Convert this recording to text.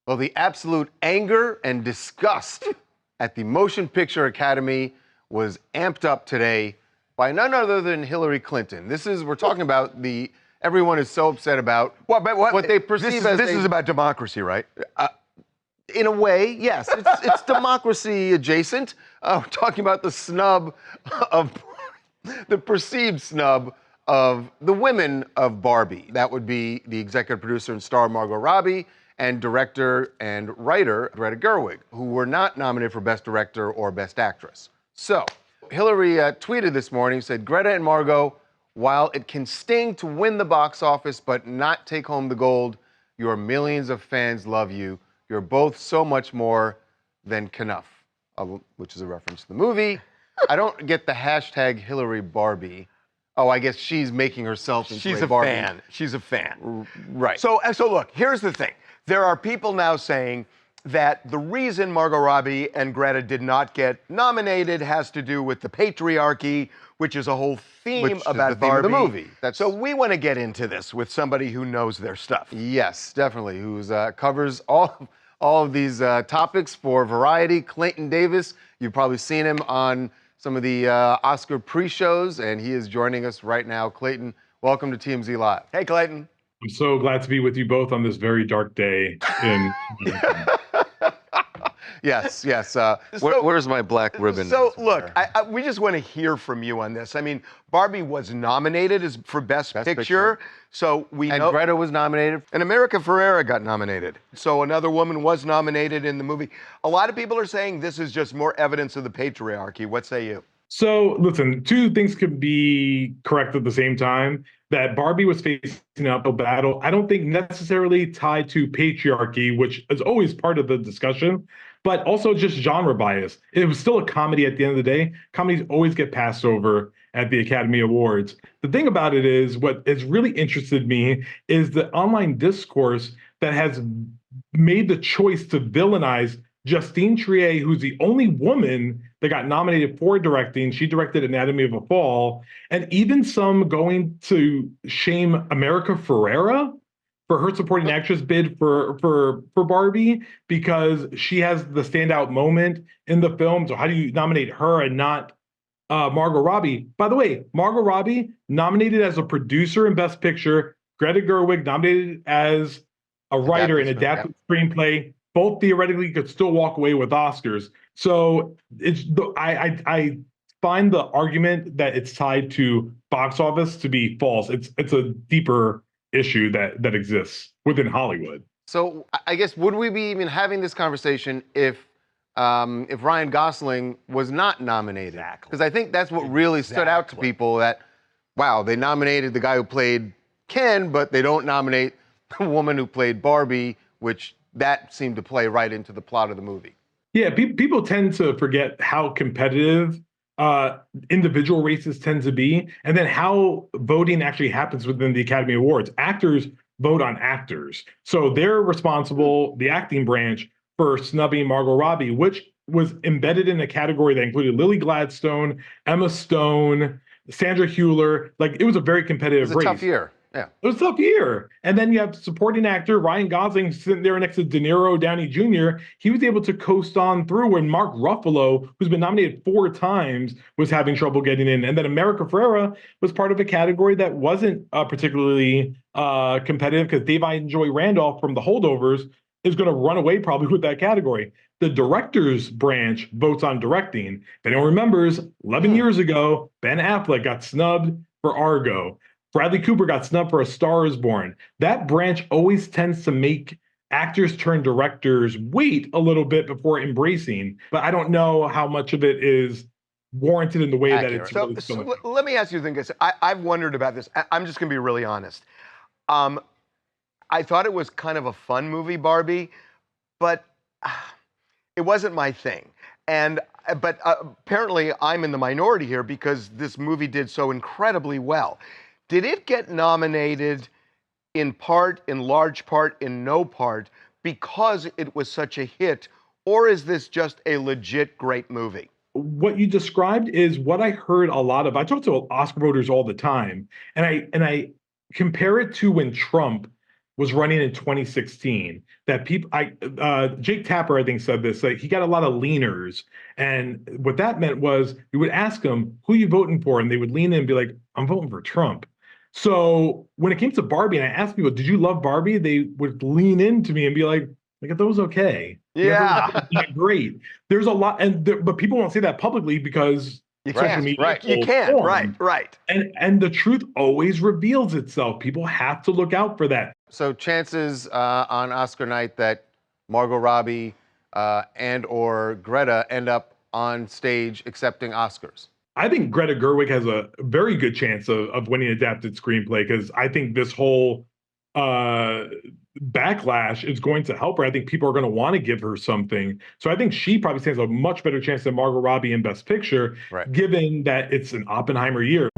Well, the absolute anger and disgust at the Motion Picture Academy was amped up today by none other than Hillary Clinton. We're talking about everyone is so upset about what they perceive as. This is about democracy, right? In a way, yes. It's democracy adjacent. We're talking about the snub of, the perceived snub of the women of Barbie. That would be the executive producer and star Margot Robbie and director and writer Greta Gerwig, who were not nominated for Best Director or Best Actress. So, Hillary tweeted this morning, said, Greta and Margot, while it can sting to win the box office but not take home the gold, your millions of fans love you. You're both so much more than Knuff, which is a reference to the movie. I don't get the hashtag Hillary Barbie. Oh, I guess she's making herself into a Barbie. Fan. She's a fan. Right. So look, here's the thing. There are people now saying that the reason Margot Robbie and Greta did not get nominated has to do with the patriarchy, which is a whole theme about Barbie. Of the movie. So we want to get into this with somebody who knows their stuff. Yes, definitely. Who covers all of these topics for Variety. Clayton Davis. You've probably seen him on some of the Oscar pre-shows, and he is joining us right now. Clayton, welcome to TMZ Live. Hey, Clayton. I'm so glad to be with you both on this very dark day. Yes. Where's my black ribbon? So look, we just want to hear from you on this. I mean, Barbie was nominated for Best Picture. So we know. And Greta was nominated. And America Ferrera got nominated. So another woman was nominated in the movie. A lot of people are saying this is just more evidence of the patriarchy. What say you? So listen, two things could be correct at the same time. That Barbie was facing an uphill battle, I don't think necessarily tied to patriarchy, which is always part of the discussion, but also just genre bias. It was still a comedy at the end of the day. Comedies always get passed over at the Academy Awards. The thing about it is, what has really interested me is the online discourse that has made the choice to villainize Justine Triet, who's the only woman that got nominated for directing. She directed Anatomy of a Fall, and even some going to shame America Ferrera for her supporting actress bid for Barbie because she has the standout moment in the film. So how do you nominate her and not Margot Robbie? By the way, Margot Robbie nominated as a producer in Best Picture. Greta Gerwig nominated as a writer in adapted screenplay. Both theoretically could still walk away with Oscars. So I find the argument that it's tied to box office to be false. It's a deeper issue that exists within Hollywood. So I guess, would we be even having this conversation if Ryan Gosling was not nominated? Exactly. Because I think that's what really stood out to people, that, wow, they nominated the guy who played Ken, but they don't nominate the woman who played Barbie, which that seemed to play right into the plot of the movie. Yeah, people tend to forget how competitive individual races tend to be, and then how voting actually happens within the Academy Awards. Actors vote on actors. So they're responsible, the acting branch, for snubbing Margot Robbie, which was embedded in a category that included Lily Gladstone, Emma Stone, Sandra Hüller. Like, it was a very competitive race. It was a tough year. Yeah. It was a tough year. And then you have supporting actor Ryan Gosling sitting there next to De Niro Downey Jr. He was able to coast on through when Mark Ruffalo, who's been nominated 4 times, was having trouble getting in. And then America Ferrera was part of a category that wasn't particularly competitive, because Dave Joy Randolph from The Holdovers is going to run away probably with that category. The director's branch votes on directing. If anyone remembers, 11 years ago, Ben Affleck got snubbed for Argo. Bradley Cooper got snubbed for A Star Is Born. That branch always tends to make actors turn directors wait a little bit before embracing, but I don't know how much of it is warranted in the way that it's really so let me ask you the thing. I've wondered about this. I'm just going to be really honest. I thought it was kind of a fun movie, Barbie, but it wasn't my thing. But apparently I'm in the minority here because this movie did so incredibly well. Did it get nominated in part, in large part, in no part, because it was such a hit, or is this just a legit great movie? What you described is what I heard a lot of. I talk to Oscar voters all the time, and I compare it to when Trump was running in 2016. That people, Jake Tapper, I think, said this. Like, he got a lot of leaners, and what that meant was you would ask them, "Who you voting for?" and they would lean in and be like, "I'm voting for Trump." So when it came to Barbie, and I asked people, "Did you love Barbie?" they would lean into me and be like, "I thought it was okay. Yeah. It was not great." There's a lot, but people won't say that publicly because You social can't, media right? You will can't, form. right. And the truth always reveals itself. People have to look out for that. So chances on Oscar night that Margot Robbie and or Greta end up on stage accepting Oscars? I think Greta Gerwig has a very good chance of winning adapted screenplay, because I think this whole backlash is going to help her. I think people are going to want to give her something. So I think she probably stands a much better chance than Margot Robbie in Best Picture, Right. given that it's an Oppenheimer year.